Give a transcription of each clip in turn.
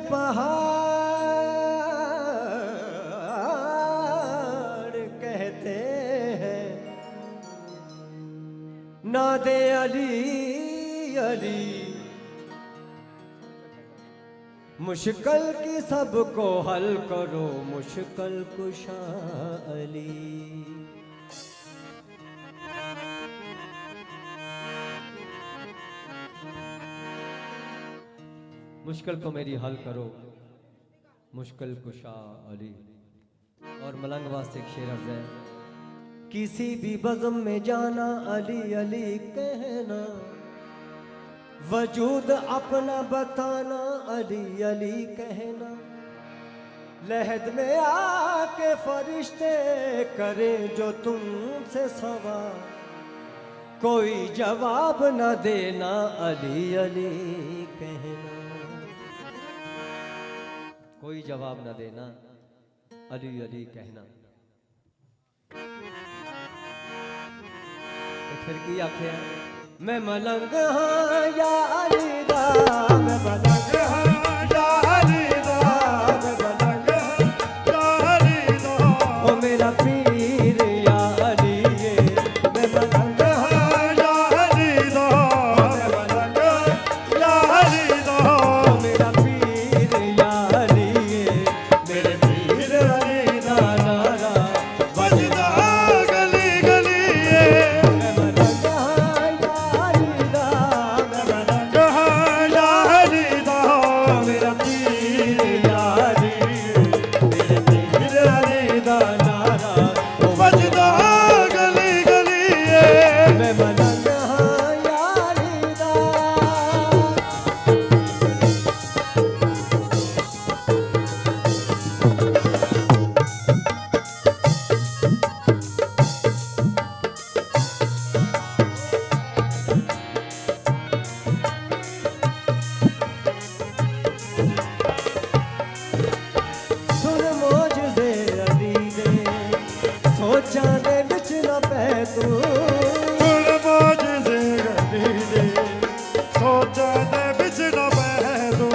पहाड़ कहते हैं, नादे अली अली। मुश्किल की सबको हल करो, मुश्किल कुशा अली। मुश्किल को मेरी हल करो, मुश्किल कुशा अली। और मलंग वास्ते एक शेर अर्ज़ है, किसी भी बज़म में जाना अली अली कहना, वजूद अपना बताना अली अली कहना। लहद में आके फरिश्ते करें जो तुमसे सवाल, कोई जवाब न देना अली अली कहना। कोई जवाब न देना अली अली कहना। तो फिर की आखे, मैं मलंग हाँ या अली दा, मैं मलंग हाँ या अली दा, मैं मलंग हाँ या अली दा। ओ मेरा पीर या अली ये, मैं मलंग हाँ या अली दा, मैं मलंग या अली दा। ओ मेरा पीर या अली ये, मेरे पीर अली दा नारा बजदा गली गली ये। मैं मलंग हाँ या अली दा, मैं मलंग हाँ या अली दा। मेरा पीर या अली ये, मेरे पीर अली दा नारा बजदा गली गली ये। मैं मलंग हाँ या अली दा। सुन मोजज़े अली दे, सोचा दे विच न पै तू। सुन मोजज़े अली दे, सोचा दे विच न पै तू।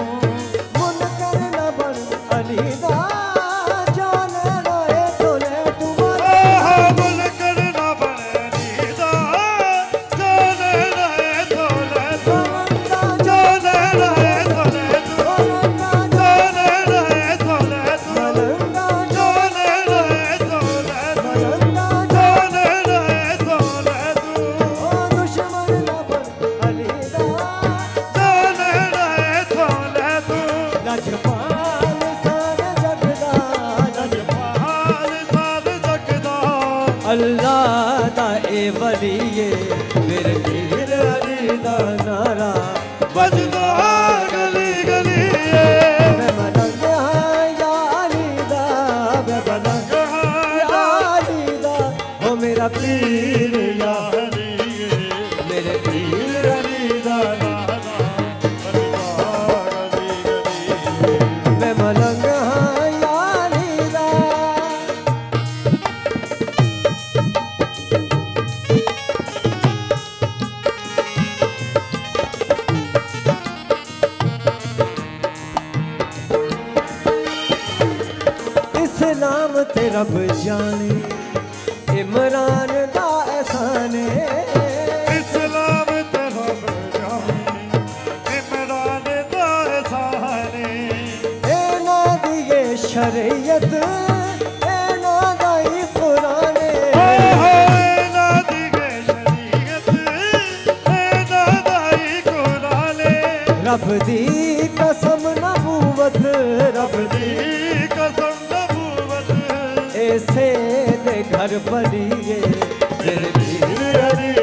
मुनकर न बन अली दा, जाने रोए तोले तुम्हारे। मुनकर न बन अली दा, जाने रहे तोले तू। जाने रहे तोले तू, जाने रहे तोले तू। जाने रहे तोले तू, जाने रहे तोले तू। दुश्मन न बन अली दा, जाने रहे तोले तू। लजपाल सारे जगदा, लजपाल साध सकदा, अल्लाह दा ए वली ये, मेरे पीर अली दा नारा बजदा गली गली ये। मैं मलंग हाँ या अली दा, मैं मलंग या अली दा। हो मेरा पीर या अली ये, मेरे पीर अली दा नारा। बजदा गली गली ये। मैं मलंग हाँ या अली दा। इस्लाम ते रब जाने, इमरान दा एहसाने। इस्लाम ते रब जाने, इमरान दा एहसाने। एना दी ये शरीयत, एना दा ही कुराने। ना दिगे शरीयत, ना दाई कुराने। रब दी कसम नबूवत, रब दी कसम नबूवत, ऐसे दे घर बलिए, मेरे पीर अली